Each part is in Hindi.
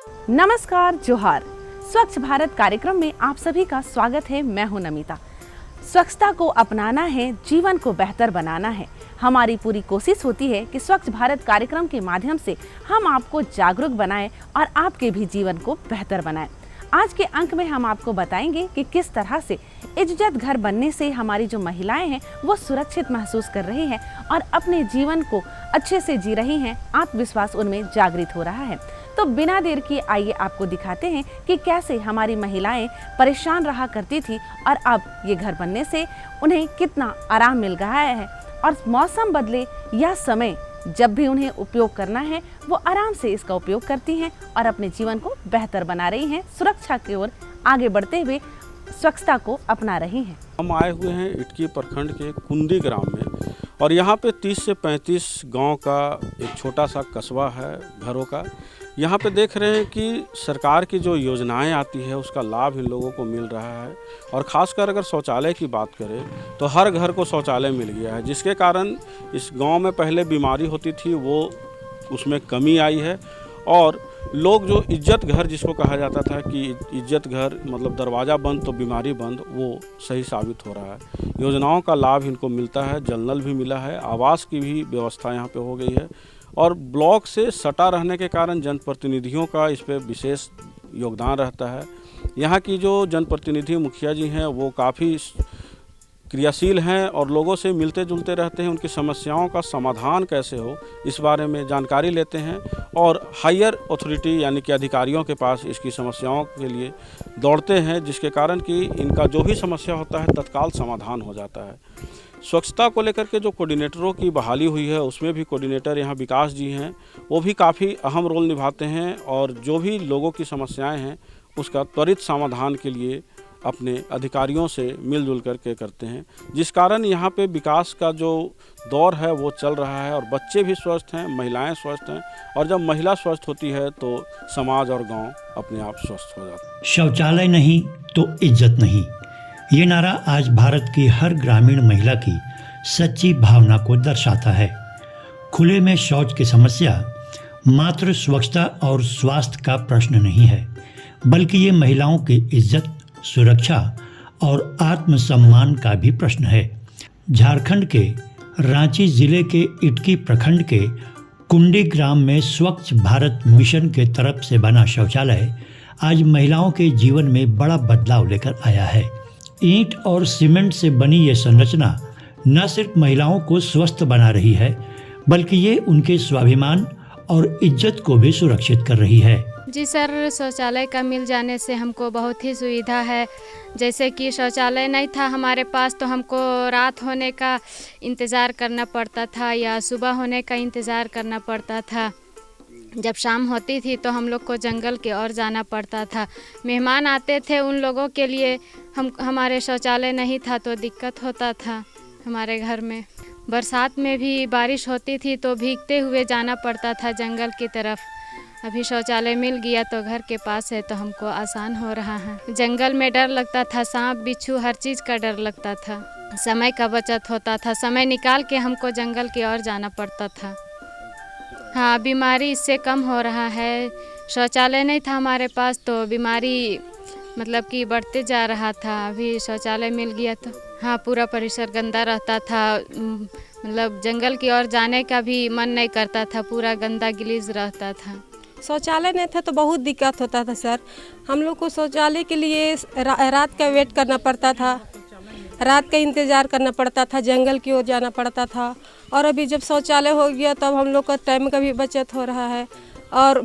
नमस्कार, जोहार। स्वच्छ भारत कार्यक्रम में आप सभी का स्वागत है। मैं हूं नमिता। स्वच्छता को अपनाना है, जीवन को बेहतर बनाना है। हमारी पूरी कोशिश होती है कि स्वच्छ भारत कार्यक्रम के माध्यम से हम आपको जागरूक बनाएं और आपके भी जीवन को बेहतर बनाएं। आज के अंक में हम आपको बताएंगे कि किस तरह से इज्जत घर बनने से हमारी जो महिलाएं हैं वो सुरक्षित महसूस कर रही हैं और अपने जीवन को अच्छे से जी रही हैं। आत्मविश्वास उनमें जागृत हो रहा है। तो बिना देर किए आइए आपको दिखाते हैं कि कैसे हमारी महिलाएं परेशान रहा करती थी और अब ये घर बनने से उन्हें कितना आराम मिल रहा है। और मौसम बदले या समय जब भी उन्हें उपयोग करना है वो आराम से इसका उपयोग करती हैं और अपने जीवन को बेहतर बना रही हैं, सुरक्षा की ओर आगे बढ़ते हुए स्वच्छता को अपना रही हैं। हम आए हुए हैं इटकी प्रखंड के कुंडी ग्राम में और यहाँ पे 30 से 35 गांव का एक छोटा सा कस्बा है घरों का। यहाँ पे देख रहे हैं कि सरकार की जो योजनाएं आती है उसका लाभ इन लोगों को मिल रहा है और ख़ासकर अगर शौचालय की बात करें तो हर घर को शौचालय मिल गया है, जिसके कारण इस गांव में पहले बीमारी होती थी वो उसमें कमी आई है। और लोग जो इज्जत घर जिसको कहा जाता था कि इज्जत घर मतलब दरवाज़ा बंद तो बीमारी बंद, वो सही साबित हो रहा है। योजनाओं का लाभ इनको मिलता है, जल नल भी मिला है, आवास की भी व्यवस्था यहाँ पे हो गई है और ब्लॉक से सटा रहने के कारण जनप्रतिनिधियों का इस पर विशेष योगदान रहता है। यहाँ की जो जनप्रतिनिधि मुखिया जी हैं वो काफ़ी क्रियाशील हैं और लोगों से मिलते जुलते रहते हैं। उनकी समस्याओं का समाधान कैसे हो इस बारे में जानकारी लेते हैं और हायर अथॉरिटी यानी कि अधिकारियों के पास इसकी समस्याओं के लिए दौड़ते हैं, जिसके कारण कि इनका जो भी समस्या होता है तत्काल समाधान हो जाता है। स्वच्छता को लेकर के जो कोऑर्डिनेटरों की बहाली हुई है उसमें भी कोऑर्डिनेटर यहाँ विकास जी हैं, वो भी काफ़ी अहम रोल निभाते हैं और जो भी लोगों की समस्याएं हैं उसका त्वरित समाधान के लिए अपने अधिकारियों से मिलजुल करके करते हैं, जिस कारण यहाँ पे विकास का जो दौर है वो चल रहा है और बच्चे भी स्वस्थ हैं, महिलाएं स्वस्थ हैं और जब महिला स्वस्थ होती है तो समाज और गांव अपने आप स्वस्थ हो जाता है। शौचालय नहीं तो इज्जत नहीं, ये नारा आज भारत की हर ग्रामीण महिला की सच्ची भावना को दर्शाता है। खुले में शौच की समस्या मात्र स्वच्छता और स्वास्थ्य का प्रश्न नहीं है, बल्कि ये महिलाओं की इज्जत, सुरक्षा और आत्मसम्मान का भी प्रश्न है। झारखंड के रांची जिले के इटकी प्रखंड के कुंडी ग्राम में स्वच्छ भारत मिशन के तरफ से बना शौचालय आज महिलाओं के जीवन में बड़ा बदलाव लेकर आया है। ईंट और सीमेंट से बनी ये संरचना न सिर्फ महिलाओं को स्वस्थ बना रही है, बल्कि ये उनके स्वाभिमान और इज्जत को भी सुरक्षित कर रही है। जी सर, शौचालय का मिल जाने से हमको बहुत ही सुविधा है। जैसे कि शौचालय नहीं था हमारे पास तो हमको रात होने का इंतज़ार करना पड़ता था या सुबह होने का इंतज़ार करना पड़ता था। जब शाम होती थी तो हम लोग को जंगल की ओर जाना पड़ता था। मेहमान आते थे, उन लोगों के लिए हमारे शौचालय नहीं था तो दिक्कत होता था हमारे घर में। बरसात में भी बारिश होती थी तो भीगते हुए जाना पड़ता था जंगल की तरफ। अभी शौचालय मिल गया तो घर के पास है तो हमको आसान हो रहा है। जंगल में डर लगता था, सांप बिच्छू हर चीज़ का डर लगता था। समय का बचत होता था, समय निकाल के हमको जंगल की ओर जाना पड़ता था। हाँ, बीमारी इससे कम हो रहा है। शौचालय नहीं था हमारे पास तो बीमारी मतलब कि बढ़ते जा रहा था। अभी शौचालय मिल गया तो हाँ, पूरा परिसर गंदा रहता था, मतलब जंगल की ओर जाने का भी मन नहीं करता था, पूरा गंदा गिलीज रहता था। शौचालय नहीं था तो बहुत दिक्कत होता था सर। हम लोग को शौचालय के लिए रात का वेट करना पड़ता था, रात का इंतज़ार करना पड़ता था, जंगल की ओर जाना पड़ता था। और अभी जब शौचालय हो गया तब हम लोग का टाइम का भी बचत हो रहा है और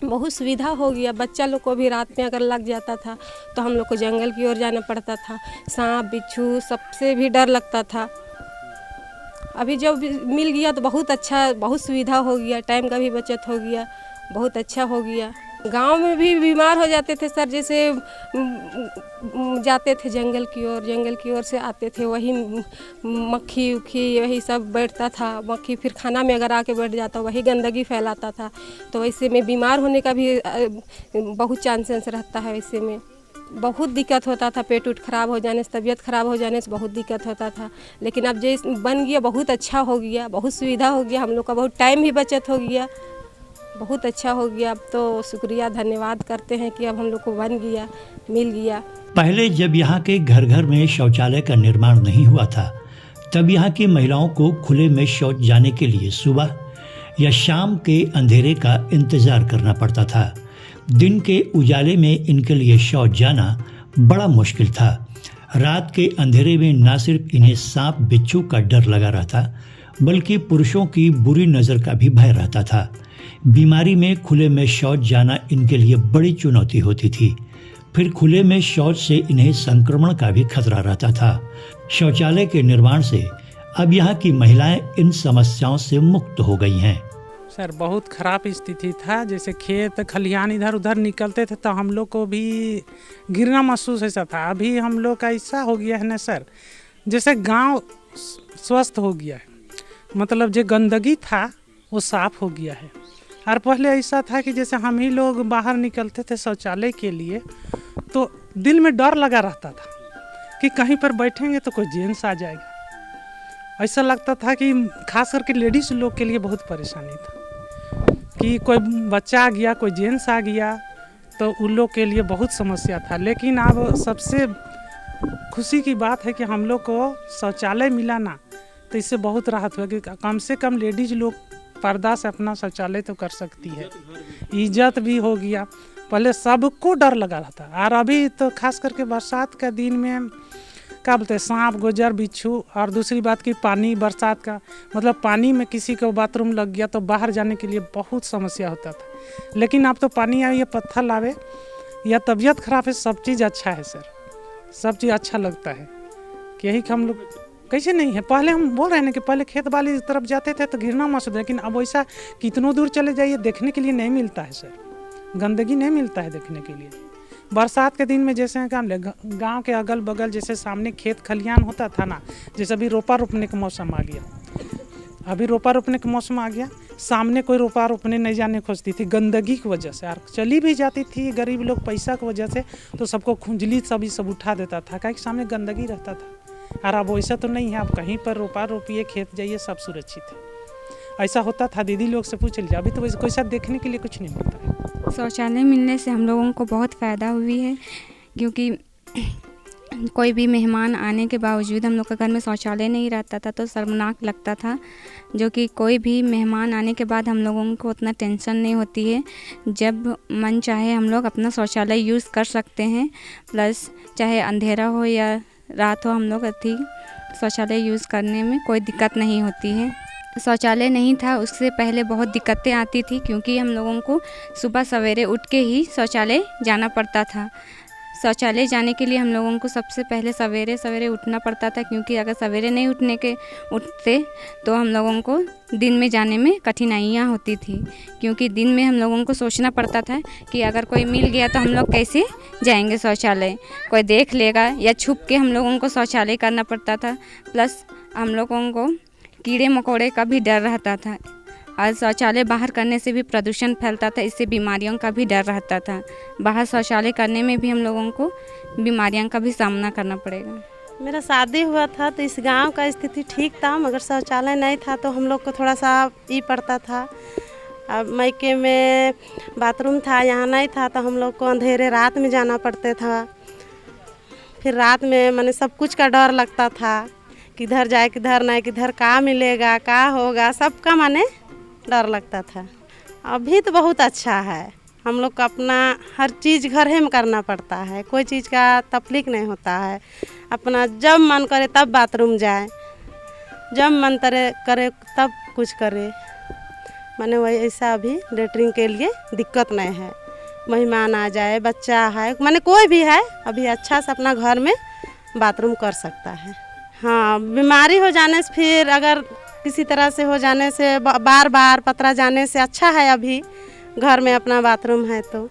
बहुत सुविधा हो गया। बच्चा लोग को भी रात में अगर लग जाता था तो हम लोग को जंगल की ओर जाना पड़ता था। सांप बिच्छू सबसे भी डर लगता था। अभी जब मिल गया तो बहुत अच्छा, बहुत सुविधा हो गया, टाइम का भी बचत हो गया, बहुत अच्छा हो गया। गांव में भी बीमार हो जाते थे सर, जैसे जाते थे जंगल की ओर से आते थे, वही मक्खी उखी वही सब बैठता था। मक्खी फिर खाना में अगर आके बैठ जाता वही गंदगी फैलाता था, तो वैसे में बीमार होने का भी बहुत चांसेस रहता है। वैसे में बहुत दिक्कत होता था, पेट उट खराब हो जाने से, तबीयत खराब हो जाने से बहुत दिक्कत होता था। लेकिन अब जैसे बन गया बहुत अच्छा हो गया, बहुत सुविधा हो गया, हम लोग का बहुत टाइम भी बचत हो गया। बहुत अच्छा हो गया। अब तो शुक्रिया धन्यवाद करते हैं कि अब हम लोग को बन गया, मिल गया। पहले जब यहाँ के घर घर में शौचालय का निर्माण नहीं हुआ था, तब यहाँ की महिलाओं को खुले में शौच जाने के लिए सुबह या शाम के अंधेरे का इंतजार करना पड़ता था। दिन के उजाले में इनके लिए शौच जाना बड़ा मुश्किल था। रात के अंधेरे में न सिर्फ इन्हें सांप बिच्छू का डर लगा रहता, बल्कि पुरुषों की बुरी नज़र का भी भय रहता था। बीमारी में खुले में शौच जाना इनके लिए बड़ी चुनौती होती थी। फिर खुले में शौच से इन्हें संक्रमण का भी खतरा रहता था। शौचालय के निर्माण से अब यहाँ की महिलाएं इन समस्याओं से मुक्त हो गई हैं। सर बहुत ख़राब स्थिति था, जैसे खेत खलिहान इधर उधर निकलते थे तो हम लोग को भी गिरना महसूस ऐसा था। अभी हम लोग का ऐसा हो गया है ना सर, जैसे गांव स्वस्थ हो गया है, मतलब जो गंदगी था वो साफ़ हो गया है। और पहले ऐसा था कि जैसे हम ही लोग बाहर निकलते थे शौचालय के लिए तो दिल में डर लगा रहता था कि कहीं पर बैठेंगे तो कोई जेंट्स आ जाएगा। ऐसा लगता था कि खास करके लेडीज़ लोग के लिए बहुत परेशानी था कि कोई बच्चा आ गया, कोई जेंट्स आ गया तो उन लोग के लिए बहुत समस्या था। लेकिन अब सबसे खुशी की बात है कि हम लोग को शौचालय मिला ना, तो इससे बहुत राहत हुआ कि कम से कम लेडीज़ लोग पर्दा से अपना शौचालय तो कर सकती है, इज्जत भी हो गया। पहले सबको डर लगा रहता और अभी तो खास करके बरसात का दिन में क्या बोलते हैं सांप गोजर बिच्छू, और दूसरी बात कि पानी बरसात का मतलब पानी में किसी को बाथरूम लग गया तो बाहर जाने के लिए बहुत समस्या होता था। लेकिन अब तो पानी आए या पत्थर लावे या तबीयत खराब है, सब चीज़ अच्छा है सर, सब चीज़ अच्छा लगता है कि यही हम लोग कैसे नहीं है। पहले हम बोल रहे हैं कि पहले खेत बाली तरफ जाते थे तो घिरना महसूस, लेकिन अब वैसा कितनों दूर चले जाइए देखने के लिए नहीं मिलता है सर, गंदगी नहीं मिलता है देखने के लिए। बरसात के दिन में जैसे गांव के अगल बगल जैसे सामने खेत खलिहान होता था ना, जैसे अभी रोपा रोपने का मौसम आ गया, अभी रोपा रोपने का मौसम आ गया, सामने कोई रोपा रोपने नहीं जाने खोजती थी गंदगी की वजह से, और चली भी जाती थी गरीब लोग पैसा की वजह से तो सबको खुंजली सब उठा देता था, क्योंकि सामने गंदगी रहता था। और अब वैसा तो नहीं है, अब कहीं पर रोपा रोपिए खेत जाइए सब सुरक्षित है। ऐसा होता था, दीदी लोग से पूछ लीजिए, अभी तो वैसे कोई सा देखने के लिए कुछ नहीं मिलता है। शौचालय मिलने से हम लोगों को बहुत फ़ायदा हुई है, क्योंकि कोई भी मेहमान आने के बावजूद हम लोग के घर में शौचालय नहीं रहता था तो शर्मनाक लगता था, जो कि कोई भी मेहमान आने के बाद हम लोगों को उतना टेंशन नहीं होती है। जब मन चाहे हम लोग अपना शौचालय यूज़ कर सकते हैं, प्लस चाहे अंधेरा हो या रात हो, हम लोग शौचालय यूज़ करने में कोई दिक्कत नहीं होती है। शौचालय नहीं था उससे पहले बहुत दिक्कतें आती थी, क्योंकि हम लोगों को सुबह सवेरे उठ के ही शौचालय जाना पड़ता था। शौचालय जाने के लिए हम लोगों को सबसे पहले सवेरे सवेरे उठना पड़ता था, क्योंकि अगर सवेरे नहीं उठते तो हम लोगों को दिन में जाने में कठिनाइयाँ होती थी, क्योंकि दिन में हम लोगों को सोचना पड़ता था कि अगर कोई मिल गया तो हम लोग कैसे जाएंगे शौचालय, कोई देख लेगा, या छुप के हम लोगों को शौचालय करना पड़ता था। प्लस हम लोगों को कीड़े मकोड़े का भी डर रहता था, और शौचालय बाहर करने से भी प्रदूषण फैलता था, इससे बीमारियों का भी डर रहता था। बाहर शौचालय करने में भी हम लोगों को बीमारियों का भी सामना करना पड़ेगा। मेरा शादी हुआ था तो इस गांव का स्थिति ठीक था, मगर शौचालय नहीं था तो हम लोग को थोड़ा सा ई पड़ता था। अब मायके में बाथरूम था, यहाँ नहीं था तो हम लोग को अंधेरे रात में जाना पड़ता था। फिर रात में मैंने सब कुछ का डर लगता था, किधर जाए किधर नहीं, किधर का मिलेगा का होगा, सबका माने डर लगता था। अभी तो बहुत अच्छा है, हम लोग को अपना हर चीज़ घर ही में करना पड़ता है, कोई चीज़ का तकलीफ नहीं होता है। अपना जब मन करे तब बाथरूम जाए, जब मन करे तब कुछ करे, माने वही ऐसा अभी लेटरिन के लिए दिक्कत नहीं है। मेहमान आ जाए, बच्चा है, माने कोई भी है, अभी अच्छा से अपना घर में बाथरूम कर सकता है। हाँ, बीमारी हो जाने से फिर अगर किसी तरह से हो जाने से बार बार पतरा जाने से अच्छा है अभी घर में अपना बाथरूम है। तो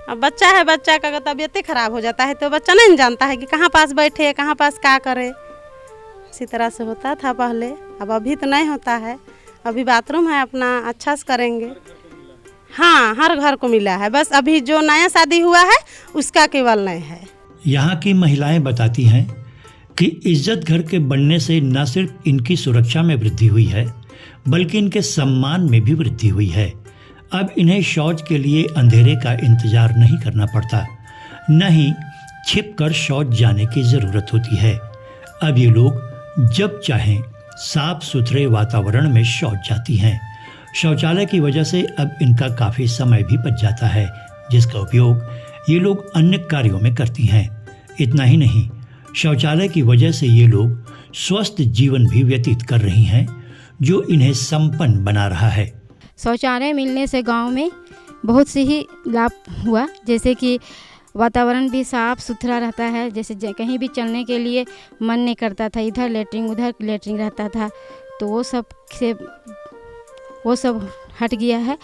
अब बच्चा है, बच्चा का अगर तबीयत ख़राब हो जाता है तो बच्चा नहीं जानता है कि कहाँ पास बैठे, कहाँ पास क्या करे। इसी तरह से होता था पहले, अब अभी तो नहीं होता है। अभी बाथरूम है अपना, अच्छा से करेंगे। हाँ, हर घर को मिला है, बस अभी जो नया शादी हुआ है उसका केवल नहीं है। यहाँ की महिलाएं बताती हैं कि इज्जत घर के बनने से न सिर्फ इनकी सुरक्षा में वृद्धि हुई है, बल्कि इनके सम्मान में भी वृद्धि हुई है। अब इन्हें शौच के लिए अंधेरे का इंतजार नहीं करना पड़ता, न ही छिप कर शौच जाने की ज़रूरत होती है। अब ये लोग जब चाहें साफ सुथरे वातावरण में शौच जाती हैं। शौचालय की वजह से अब इनका काफ़ी समय भी बच जाता है, जिसका उपयोग ये लोग अन्य कार्यों में करती हैं। इतना ही नहीं, शौचालय की वजह से ये लोग स्वस्थ जीवन भी व्यतीत कर रही हैं, जो इन्हें संपन्न बना रहा है। शौचालय मिलने से गांव में बहुत से ही लाभ हुआ, जैसे कि वातावरण भी साफ़ सुथरा रहता है। जैसे कहीं भी चलने के लिए मन नहीं करता था, इधर लेटरिन उधर लेटरिन रहता था, तो वो सब हट गया है।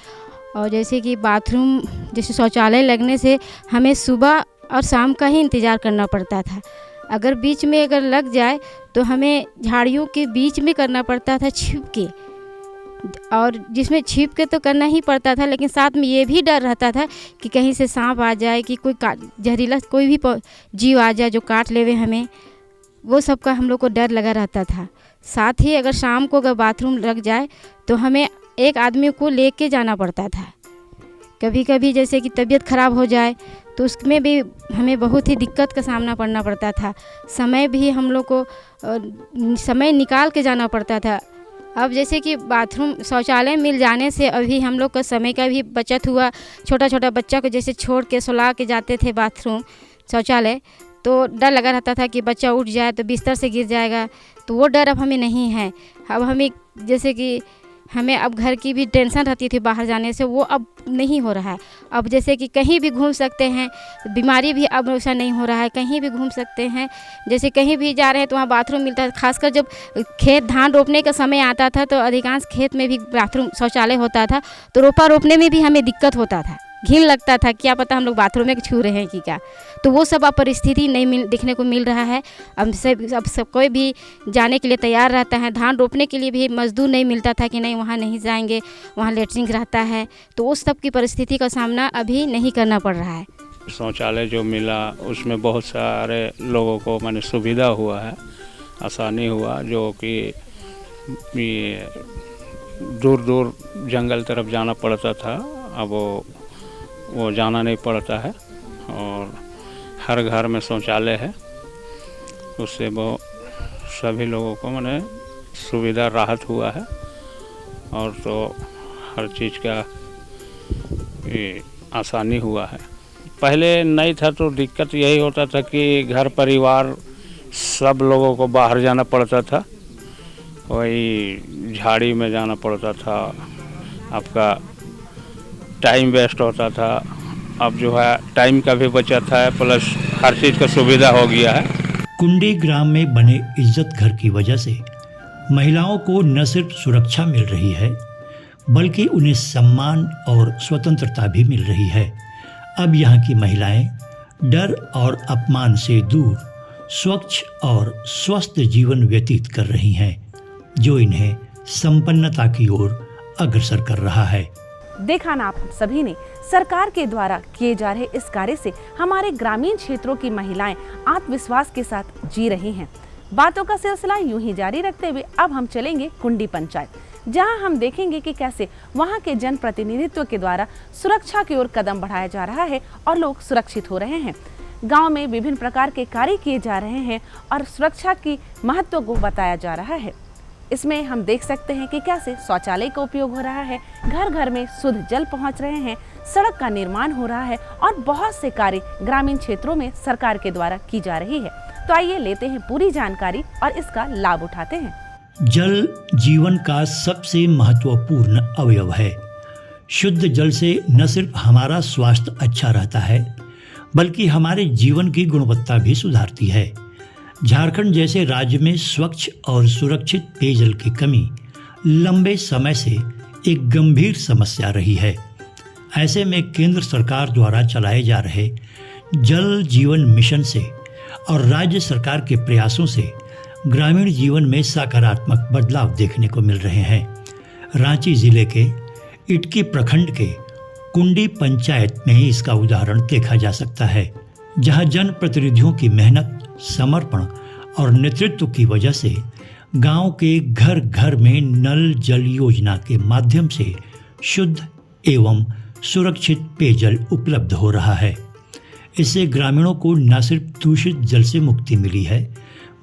और जैसे कि बाथरूम, जैसे शौचालय लगने से हमें सुबह और शाम का ही इंतज़ार करना पड़ता था। अगर बीच में अगर लग जाए तो हमें झाड़ियों के बीच में करना पड़ता था छिप के, और जिसमें छिप के तो करना ही पड़ता था, लेकिन साथ में ये भी डर रहता था कि कहीं से सांप आ जाए, कि कोई जहरीला कोई भी जीव आ जाए जो काट लेवे हमें, वो सब का हम लोग को डर लगा रहता था। साथ ही अगर शाम को अगर बाथरूम लग जाए तो हमें एक आदमी को लेके जाना पड़ता था। कभी कभी जैसे कि तबीयत ख़राब हो जाए तो उसमें भी हमें बहुत ही दिक्कत का सामना करना पड़ता था। समय भी हम लोग को समय निकाल के जाना पड़ता था। अब जैसे कि बाथरूम शौचालय मिल जाने से अभी हम लोग का समय का भी बचत हुआ। छोटा छोटा बच्चा को जैसे छोड़ के सुला के जाते थे बाथरूम शौचालय, तो डर लगा रहता था कि बच्चा उठ जाए तो बिस्तर से गिर जाएगा, तो वो डर अब हमें नहीं है। अब हमें जैसे कि हमें अब घर की भी टेंशन रहती थी बाहर जाने से, वो अब नहीं हो रहा है। अब जैसे कि कहीं भी घूम सकते हैं, बीमारी भी अब वैसा नहीं हो रहा है, कहीं भी घूम सकते हैं। जैसे कहीं भी जा रहे हैं तो वहाँ बाथरूम मिलता है। खासकर जब खेत धान रोपने का समय आता था तो अधिकांश खेत में भी बाथरूम शौचालय होता था, तो रोपा रोपने में भी हमें दिक्कत होता था, घिन लगता था, क्या पता हम लोग बाथरूम में छू रहे हैं कि क्या। तो वो सब अब परिस्थिति नहीं देखने को मिल रहा है। अब सब कोई भी जाने के लिए तैयार रहता है। धान रोपने के लिए भी मजदूर नहीं मिलता था कि नहीं वहाँ नहीं जाएंगे, वहाँ लेटरिन रहता है, तो उस सब की परिस्थिति का सामना अभी नहीं करना पड़ रहा है। शौचालय जो मिला उसमें बहुत सारे लोगों को माने सुविधा हुआ है, आसानी हुआ, जो कि दूर दूर जंगल तरफ जाना पड़ता था, अब वो जाना नहीं पड़ता है और हर घर में शौचालय है। उससे वो सभी लोगों को माने सुविधा राहत हुआ है, और तो हर चीज़ का ये आसानी हुआ है। पहले नहीं था तो दिक्कत यही होता था कि घर परिवार सब लोगों को बाहर जाना पड़ता था, वही झाड़ी में जाना पड़ता था, आपका टाइम वेस्ट होता था। अब जो है टाइम का भी बचत है, प्लस हर चीज़ का सुविधा हो गया है। कुंडी ग्राम में बने इज्जत घर की वजह से महिलाओं को न सिर्फ सुरक्षा मिल रही है, बल्कि उन्हें सम्मान और स्वतंत्रता भी मिल रही है। अब यहाँ की महिलाएं डर और अपमान से दूर स्वच्छ और स्वस्थ जीवन व्यतीत कर रही हैं, जो इन्हें संपन्नता की ओर अग्रसर कर रहा है। देखा ना आप सभी ने, सरकार के द्वारा किए जा रहे इस कार्य से हमारे ग्रामीण क्षेत्रों की महिलाएं आत्मविश्वास के साथ जी रही हैं। बातों का सिलसिला यूं ही जारी रखते हुए अब हम चलेंगे कुंडी पंचायत, जहां हम देखेंगे कि कैसे वहां के जनप्रतिनिधित्व के द्वारा सुरक्षा की ओर कदम बढ़ाया जा रहा है और लोग सुरक्षित हो रहे हैं। गांव में विभिन्न प्रकार के कार्य किए जा रहे हैं और सुरक्षा की महत्व को बताया जा रहा है। इसमें हम देख सकते हैं कि कैसे शौचालय का उपयोग हो रहा है, घर घर में शुद्ध जल पहुंच रहे हैं, सड़क का निर्माण हो रहा है और बहुत से कार्य ग्रामीण क्षेत्रों में सरकार के द्वारा की जा रही है। तो आइए लेते हैं पूरी जानकारी और इसका लाभ उठाते हैं। जल जीवन का सबसे महत्वपूर्ण अवयव है। शुद्ध जल से न सिर्फ हमारा स्वास्थ्य अच्छा रहता है, बल्कि हमारे जीवन की गुणवत्ता भी सुधारती है। झारखंड जैसे राज्य में स्वच्छ और सुरक्षित पेयजल की कमी लंबे समय से एक गंभीर समस्या रही है। ऐसे में केंद्र सरकार द्वारा चलाए जा रहे जल जीवन मिशन से और राज्य सरकार के प्रयासों से ग्रामीण जीवन में सकारात्मक बदलाव देखने को मिल रहे हैं। रांची जिले के इटकी प्रखंड के कुंडी पंचायत में ही इसका उदाहरण देखा जा सकता है, जहां जनप्रतिनिधियों की मेहनत, समर्पण और नेतृत्व की वजह से गांव के घर घर में नल जल योजना के माध्यम से शुद्ध एवं सुरक्षित पेयजल उपलब्ध हो रहा है। इससे ग्रामीणों को न सिर्फ दूषित जल से मुक्ति मिली है,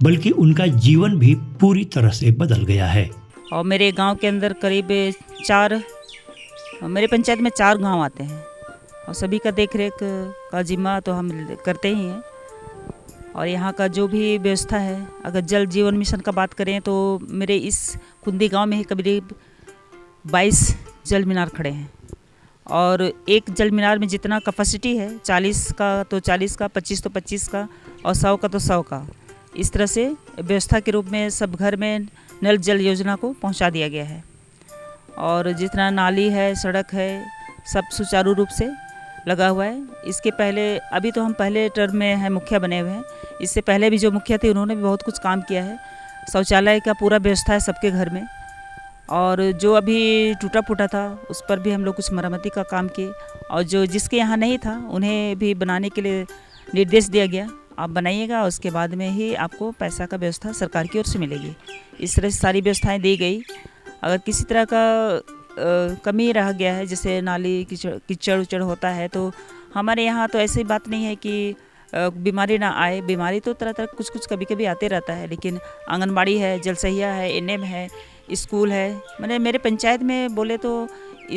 बल्कि उनका जीवन भी पूरी तरह से बदल गया है। और मेरे गांव के अंदर करीब मेरे पंचायत में 4 गांव आते हैं और सभी का देख रेख का जिम्मा तो हम करते ही हैं। और यहाँ का जो भी व्यवस्था है, अगर जल जीवन मिशन का बात करें तो मेरे इस कुंदी गांव में ही करीब 22 जल मीनार खड़े हैं। और एक जल मीनार में जितना कैपेसिटी है, 40 का तो 40 का, 25 तो 25 का और 100 का तो 100 का, इस तरह से व्यवस्था के रूप में सब घर में नल जल योजना को पहुंचा दिया गया है। और जितना नाली है, सड़क है, सब सुचारू रूप से लगा हुआ है। इसके पहले, अभी तो हम पहले टर्म में है मुखिया बने हुए हैं, इससे पहले भी जो मुखिया थे उन्होंने भी बहुत कुछ काम किया है। शौचालय का पूरा व्यवस्था है सबके घर में। और जो अभी टूटा फूटा था उस पर भी हम लोग कुछ मरम्मती का काम किए। और जो जिसके यहाँ नहीं था उन्हें भी बनाने के लिए निर्देश दिया गया, आप बनाइएगा, उसके बाद में ही आपको पैसा का व्यवस्था सरकार की ओर से मिलेगी। इस तरह से सारी व्यवस्थाएं दी गई। अगर किसी तरह का कमी रह गया है, जैसे नाली कीचड़ उचड़ होता है, तो हमारे यहाँ तो ऐसी बात नहीं है कि बीमारी ना आए। बीमारी तो तरह तरह कुछ कभी कभी आते रहता है, लेकिन आंगनबाड़ी है, जलसहिया है, एनएम है, स्कूल है। मैंने मेरे पंचायत में बोले तो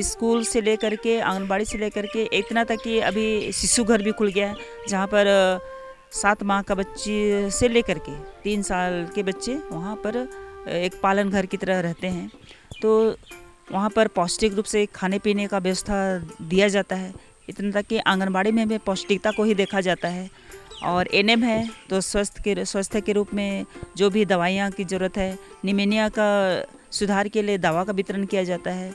स्कूल से लेकर के, आंगनबाड़ी से लेकर के इतना तक कि अभी शिशु घर भी खुल गया है, जहाँ पर 7 माह का बच्चे से लेकर के 3 साल के बच्चे वहाँ पर एक पालन घर की तरह रहते हैं। तो वहाँ पर पौष्टिक रूप से खाने पीने का व्यवस्था दिया जाता है। इतना तक कि आंगनबाड़ी में भी पौष्टिकता को ही देखा जाता है। और एनएम है तो स्वास्थ्य के रूप में जो भी दवाइयाँ की ज़रूरत है, निमोनिया का सुधार के लिए दवा का वितरण किया जाता है।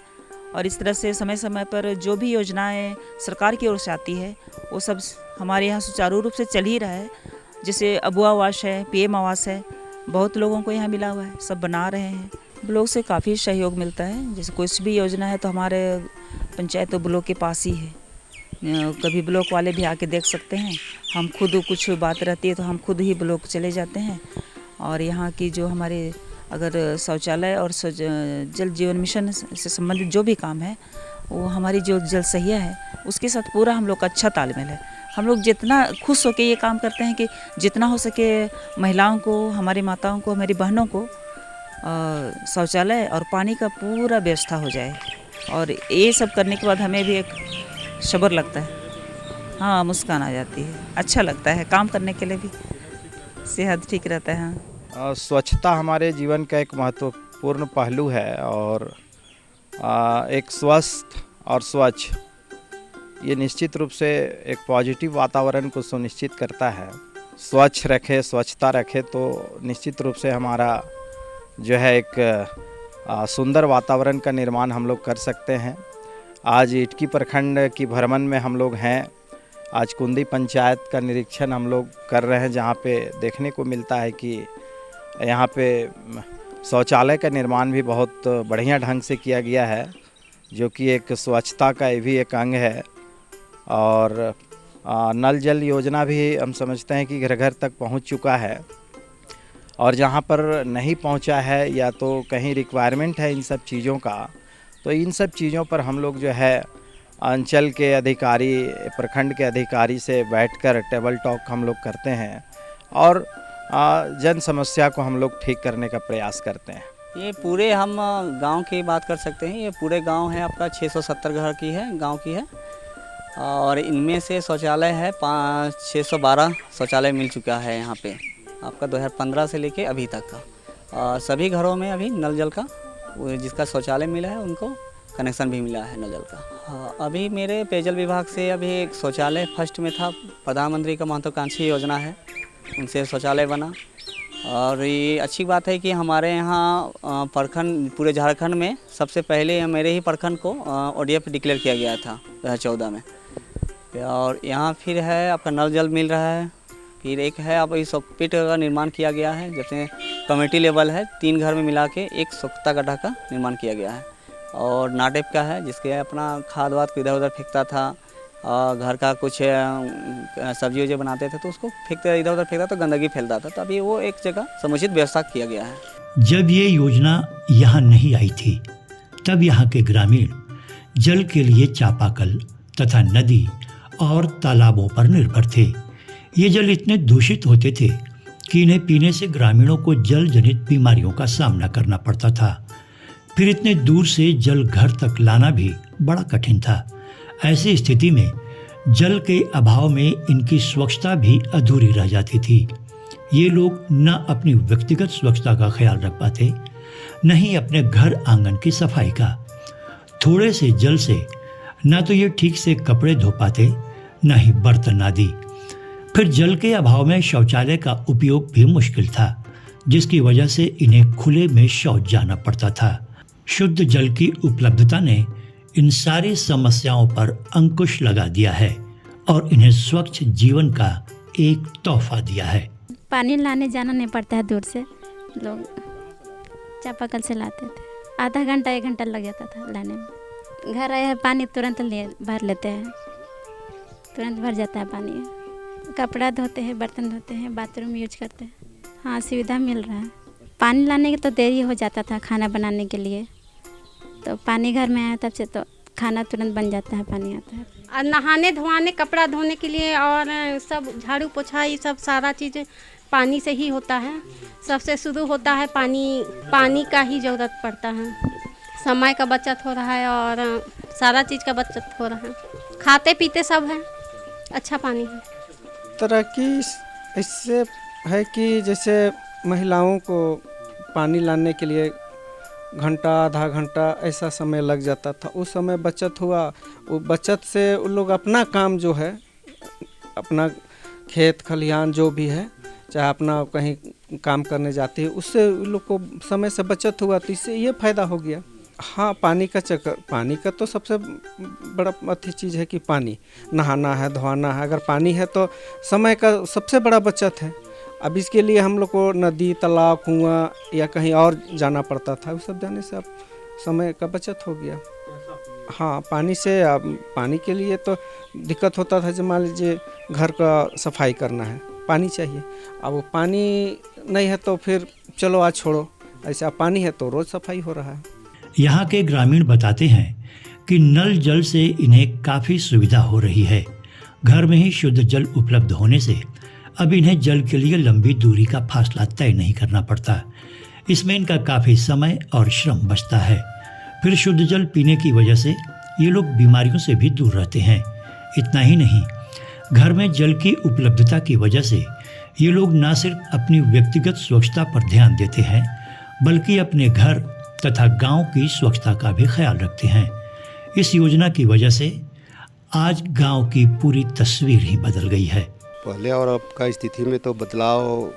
और इस तरह से समय समय पर जो भी योजनाएं सरकार की ओर से आती है वो सब हमारे यहाँ सुचारू रूप से चल ही रहा है। जैसे अबुआ आवास है, पीएम आवास है, बहुत लोगों को यहाँ मिला हुआ है, सब बना रहे हैं। ब्लॉक से काफ़ी सहयोग मिलता है। जैसे कुछ भी योजना है तो हमारे पंचायत तो ब्लॉक के पास ही है, कभी ब्लॉक वाले भी आके देख सकते हैं। हम खुद कुछ बात रहती है तो हम खुद ही ब्लॉक चले जाते हैं। और यहाँ की जो हमारे अगर शौचालय और जल जीवन मिशन से संबंधित जो भी काम है, वो हमारी जो जलसहिया है उसके साथ पूरा हम लोग का अच्छा तालमेल है। हम लोग जितना खुश होकर ये काम करते हैं कि जितना हो सके महिलाओं को, हमारी माताओं को, हमारी बहनों को शौचालय और पानी का पूरा व्यवस्था हो जाए। और ये सब करने के बाद हमें भी एक सब्र लगता है, हाँ, मुस्कान आ जाती है, अच्छा लगता है काम करने के लिए भी, सेहत ठीक रहता है। हाँ, स्वच्छता हमारे जीवन का एक महत्वपूर्ण पहलू है। और एक स्वस्थ और स्वच्छ, ये निश्चित रूप से एक पॉजिटिव वातावरण को सुनिश्चित करता है। स्वच्छ रखे, स्वच्छता रखे तो निश्चित रूप से हमारा जो है एक सुंदर वातावरण का निर्माण हम लोग कर सकते हैं। आज इटकी प्रखंड की भ्रमण में हम लोग हैं। आज कुंदी पंचायत का निरीक्षण हम लोग कर रहे हैं, जहाँ पे देखने को मिलता है कि यहाँ पे शौचालय का निर्माण भी बहुत बढ़िया ढंग से किया गया है, जो कि एक स्वच्छता का भी एक अंग है। और नल जल योजना भी हम समझते हैं कि घर घर तक पहुँच चुका है। और जहाँ पर नहीं पहुँचा है या तो कहीं रिक्वायरमेंट है इन सब चीज़ों का, तो इन सब चीज़ों पर हम लोग जो है अंचल के अधिकारी, प्रखंड के अधिकारी से बैठकर टेबल टॉक हम लोग करते हैं और जन समस्या को हम लोग ठीक करने का प्रयास करते हैं। ये पूरे हम गांव की बात कर सकते हैं। ये पूरे गांव है आपका 670 घर की है, गांव की है। और इनमें से शौचालय है 612 शौचालय मिल चुका है यहाँ पे आपका 2015 से लेके अभी तक का। सभी घरों में अभी नल जल का, जिसका शौचालय मिला है उनको कनेक्शन भी मिला है नल जल का। हाँ, अभी मेरे पेयजल विभाग से अभी एक शौचालय फर्स्ट में था, प्रधानमंत्री का महत्वाकांक्षी योजना है, उनसे शौचालय बना। और ये अच्छी बात है कि हमारे यहाँ प्रखंड, पूरे झारखंड में सबसे पहले मेरे ही प्रखंड को ODF डिक्लेयर किया गया था 2014 में। और यहाँ फिर है आपका नल जल मिल रहा है। फिर एक है अब इस पिट का निर्माण किया गया है, जैसे कमेटी लेवल है, 3 घर में मिला के एक स्वच्छता गड्ढा का निर्माण किया गया है। और नाटेप का है, जिसके अपना खाद वाद इधर उधर फेंकता था, घर का कुछ सब्जी वब्जी बनाते थे तो उसको फेंकते, इधर उधर फेंकता तो गंदगी फैलता था, तो अभी वो एक जगह समुचित व्यवस्था किया गया है। जब ये योजना यहाँ नहीं आई थी, तब यहाँ के ग्रामीण जल के लिए चापाकल तथा नदी और तालाबों पर निर्भर थे। ये जल इतने दूषित होते थे कि इन्हें पीने से ग्रामीणों को जल जनित बीमारियों का सामना करना पड़ता था। फिर इतने दूर से जल घर तक लाना भी बड़ा कठिन था। ऐसी स्थिति में जल के अभाव में इनकी स्वच्छता भी अधूरी रह जाती थी। ये लोग न अपनी व्यक्तिगत स्वच्छता का ख्याल रख पाते, न ही अपने घर आंगन की सफाई का। थोड़े से जल से न तो ये ठीक से कपड़े धो पाते, न ही बर्तन आदि। फिर जल के अभाव में शौचालय का उपयोग भी मुश्किल था, जिसकी वजह से इन्हें खुले में शौच जाना पड़ता था। शुद्ध जल की उपलब्धता ने इन सारी समस्याओं पर अंकुश लगा दिया है और इन्हें स्वच्छ जीवन का एक तोहफा दिया है। पानी लाने जाना नहीं पड़ता है, दूर से लोग चापाकल से लाते थे। आधा घंटा 1 घंटा लग जाता था लाने में। घर आए हैं पानी तुरंत भर लेते हैं, तुरंत भर जाता है पानी। कपड़ा धोते हैं, बर्तन धोते हैं, बाथरूम यूज करते हैं। हाँ, सुविधा मिल रहा है। पानी लाने के तो देरी हो जाता था खाना बनाने के लिए, तो पानी घर में आया तब से तो खाना तुरंत बन जाता है, पानी आता है। और नहाने धोने, कपड़ा धोने के लिए और सब झाड़ू पोछा, ये सब सारा चीज़ पानी से ही होता है। सबसे शुरू होता है पानी का ही ज़रूरत पड़ता है। समय का बचत हो रहा है और सारा चीज़ का बचत हो रहा है। खाते पीते सब है, अच्छा पानी है। तरक्की इससे है कि जैसे महिलाओं को पानी लाने के लिए घंटा आधा घंटा ऐसा समय लग जाता था, उस समय बचत हुआ। वो बचत से उन लोग अपना काम जो है, अपना खेत खलिहान जो भी है, चाहे अपना कहीं काम करने जाते हैं, उससे उन लोग को समय से बचत हुआ। तो इससे ये फ़ायदा हो गया। हाँ, पानी का चक्कर, पानी का तो सबसे बड़ा अच्छी चीज़ है कि पानी नहाना है, धोना है। अगर पानी है तो समय का सबसे बड़ा बचत है। अब इसके लिए हम लोग को नदी, तालाब, कुआं या कहीं और जाना पड़ता था। उस सब जाने से अब समय का बचत हो गया। हाँ, पानी से अब पानी के लिए तो दिक्कत होता था। जब मान लीजिए घर का सफाई करना है, पानी चाहिए। अब वो पानी नहीं है तो फिर चलो आज छोड़ो, ऐसा पानी है तो रोज़ सफाई हो रहा है। यहाँ के ग्रामीण बताते हैं कि नल जल से इन्हें काफ़ी सुविधा हो रही है। घर में ही शुद्ध जल उपलब्ध होने से अब इन्हें जल के लिए लंबी दूरी का फासला तय नहीं करना पड़ता। इसमें इनका काफ़ी समय और श्रम बचता है। फिर शुद्ध जल पीने की वजह से ये लोग बीमारियों से भी दूर रहते हैं। इतना ही नहीं, घर में जल की उपलब्धता की वजह से ये लोग न सिर्फ अपनी व्यक्तिगत स्वच्छता पर ध्यान देते हैं, बल्कि अपने घर तथा गांव की स्वच्छता का भी ख्याल रखते हैं। इस योजना की वजह से आज गांव की पूरी तस्वीर ही बदल गई है। पहले और अब का स्थिति में तो बदलाव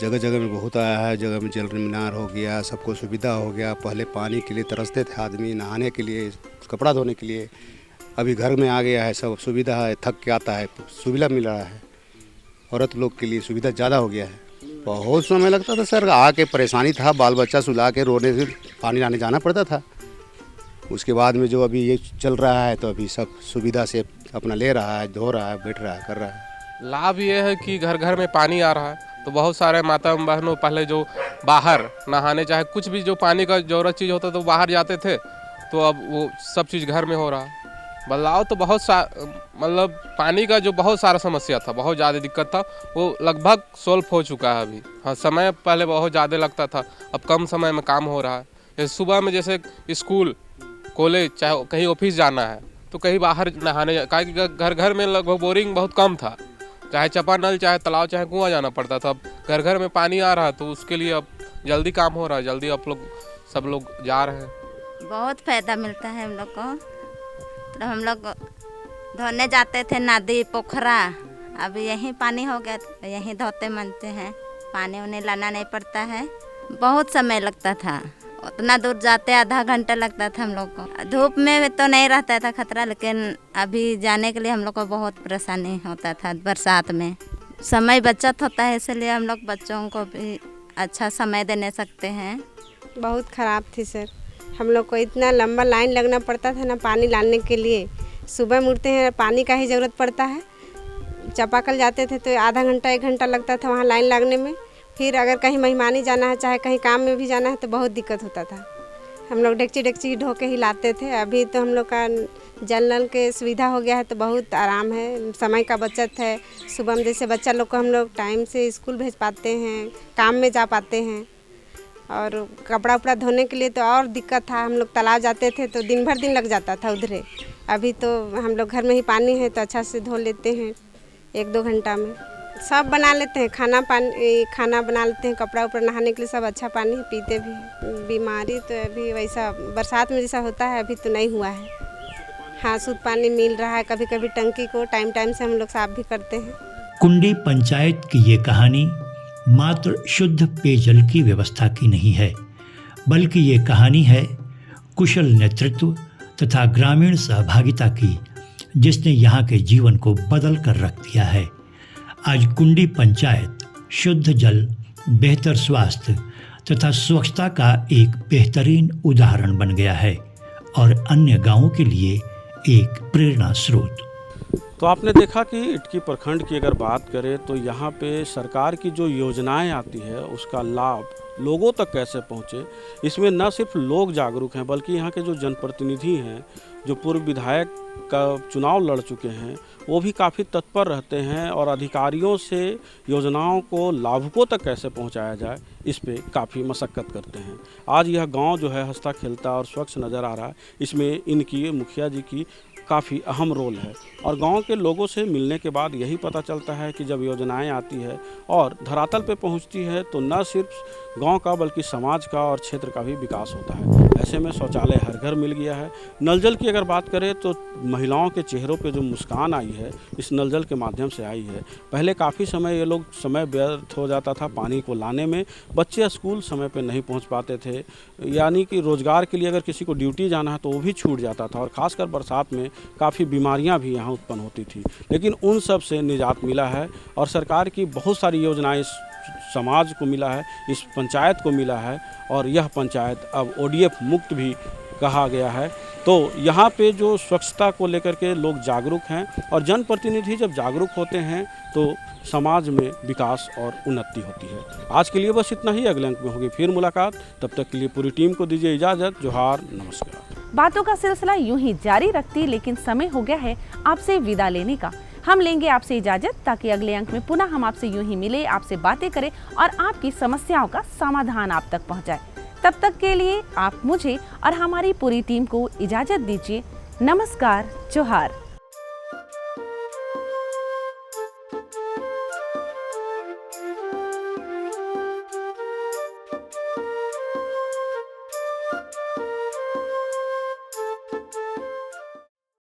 जगह जगह में बहुत आया है। जगह में जल मीनार हो गया, सबको सुविधा हो गया। पहले पानी के लिए तरसते थे आदमी, नहाने के लिए, कपड़ा धोने के लिए। अभी घर में आ गया है, सब सुविधा है। थक के आता है, सुविधा मिल रहा है। औरत लोग के लिए सुविधा ज़्यादा हो गया है। बहुत समय लगता था सर, आके परेशानी था, बाल बच्चा सुला के रोने से पानी लाने जाना पड़ता था। उसके बाद में जो अभी ये चल रहा है तो अभी सब सुविधा से अपना ले रहा है, धो रहा है, बैठ रहा है, कर रहा है। लाभ ये है कि घर घर में पानी आ रहा है, तो बहुत सारे माता बहनों पहले जो बाहर नहाने चाहे कुछ भी जो पानी का ज़रूरत चीज़ होता तो बाहर जाते थे, तो अब वो सब चीज़ घर में हो रहा है। बदलाव तो बहुत मतलब पानी का जो बहुत सारा समस्या था, बहुत ज़्यादा दिक्कत था, वो लगभग सॉल्व हो चुका है अभी। हाँ, समय पहले बहुत ज़्यादा लगता था, अब कम समय में काम हो रहा है। जैसे सुबह में जैसे स्कूल, कॉलेज, चाहे कहीं ऑफिस जाना है तो कहीं बाहर नहाने, घर घर में लगभग बोरिंग बहुत कम था, चाहे चापानल, चाहे तालाब, चाहे कुआं जाना पड़ता था। अब घर घर में पानी आ रहा है तो उसके लिए अब जल्दी काम हो रहा है, जल्दी आप लोग सब लोग जा रहे हैं। बहुत फ़ायदा मिलता है हम लोग को। तो हम लोग धोने जाते थे नदी, पोखरा, अब यहीं पानी हो गया तो यहीं धोते मनते हैं। पानी उन्हें लाना नहीं पड़ता है। बहुत समय लगता था, उतना दूर जाते आधा घंटा लगता था हम लोग को। धूप में तो नहीं रहता था खतरा, लेकिन अभी जाने के लिए हम लोग को बहुत परेशानी होता था। बरसात में समय बचत होता है, इसलिए हम लोग बच्चों को भी अच्छा समय देने सकते हैं। बहुत ख़राब थी सर, हम लोग को इतना लंबा लाइन लगना पड़ता था ना पानी लाने के लिए। सुबह मुड़ते हैं, पानी का ही ज़रूरत पड़ता है। चापाकल जाते थे तो आधा घंटा 1 घंटा लगता था वहाँ लाइन लगने में। फिर अगर कहीं मेहमानी जाना है, चाहे कहीं काम में भी जाना है तो बहुत दिक्कत होता था। हम लोग डेकची ढो के ही लाते थे। अभी तो हम लोग का जल नल के सुविधा हो गया है तो बहुत आराम है, समय का बचत है। सुबह में जैसे बच्चा लोग को हम लोग टाइम से स्कूल भेज पाते हैं, काम में जा पाते हैं। और कपड़ा उपड़ा धोने के लिए तो और दिक्कत था, हम लोग तालाब जाते थे तो दिन भर दिन लग जाता था उधरे। अभी तो हम लोग घर में ही पानी है तो अच्छा से धो लेते हैं 1-2 घंटा में। सब बना लेते हैं, खाना बना लेते हैं, कपड़ा उपड़ा नहाने के लिए सब अच्छा पानी पीते भी हैं। बीमारी तो अभी वैसा बरसात में जैसा होता है अभी तो नहीं हुआ है। हाँ, शुद्ध पानी मिल रहा है। कभी कभी टंकी को टाइम से हम लोग साफ भी करते हैं। कुंडी पंचायत की ये कहानी मात्र शुद्ध पेयजल की व्यवस्था की नहीं है, बल्कि ये कहानी है कुशल नेतृत्व तथा ग्रामीण सहभागिता की, जिसने यहाँ के जीवन को बदल कर रख दिया है। आज कुंडी पंचायत शुद्ध जल, बेहतर स्वास्थ्य तथा स्वच्छता का एक बेहतरीन उदाहरण बन गया है और अन्य गांवों के लिए एक प्रेरणा स्रोत। तो आपने देखा कि इटकी प्रखंड की अगर बात करें तो यहाँ पे सरकार की जो योजनाएं आती है उसका लाभ लोगों तक कैसे पहुँचे, इसमें न सिर्फ लोग जागरूक हैं बल्कि यहाँ के जो जनप्रतिनिधि हैं, जो पूर्व विधायक का चुनाव लड़ चुके हैं, वो भी काफ़ी तत्पर रहते हैं और अधिकारियों से योजनाओं को लाभुकों तक कैसे पहुंचाया जाए इस पे काफ़ी मशक्क़त करते हैं। आज यह गांव जो है हंसता खेलता और स्वच्छ नज़र आ रहा है, इसमें इनकी मुखिया जी की काफ़ी अहम रोल है। और गांव के लोगों से मिलने के बाद यही पता चलता है कि जब योजनाएं आती है और धरातल पे पहुंचती है तो न सिर्फ गांव का बल्कि समाज का और क्षेत्र का भी विकास होता है। ऐसे में शौचालय हर घर मिल गया है। नल जल की अगर बात करें तो महिलाओं के चेहरों पे जो मुस्कान आई है इस नल जल के माध्यम से आई है। पहले काफ़ी समय ये लोग समय व्यर्थ हो जाता था पानी को लाने में, बच्चे स्कूल समय पे नहीं पहुंच पाते थे, यानी कि रोज़गार के लिए अगर किसी को ड्यूटी जाना है तो वो भी छूट जाता था और ख़ासकर बरसात में काफ़ी बीमारियां भी यहाँ उत्पन्न होती थी। लेकिन उन सब से निजात मिला है और सरकार की बहुत सारी योजनाएं इस समाज को मिला है, इस पंचायत को मिला है और यह पंचायत अब ODF मुक्त भी कहा गया है। तो यहाँ पे जो स्वच्छता को लेकर के लोग जागरूक हैं और जनप्रतिनिधि जब जागरूक होते हैं तो समाज में विकास और उन्नति होती है। आज के लिए बस इतना ही, अगले अंक में होगी फिर मुलाकात। तब तक के लिए पूरी टीम को दीजिए इजाज़त। जोहार, नमस्कार। बातों का सिलसिला यूं ही जारी रखती, लेकिन समय हो गया है आपसे विदा लेने का। हम लेंगे आपसे इजाजत ताकि अगले अंक में पुनः हम आपसे यूं ही मिले, आपसे बातें करें और आपकी समस्याओं का समाधान आप तक पहुंचाए। तब तक के लिए आप मुझे और हमारी पूरी टीम को इजाजत दीजिए। नमस्कार, जोहार।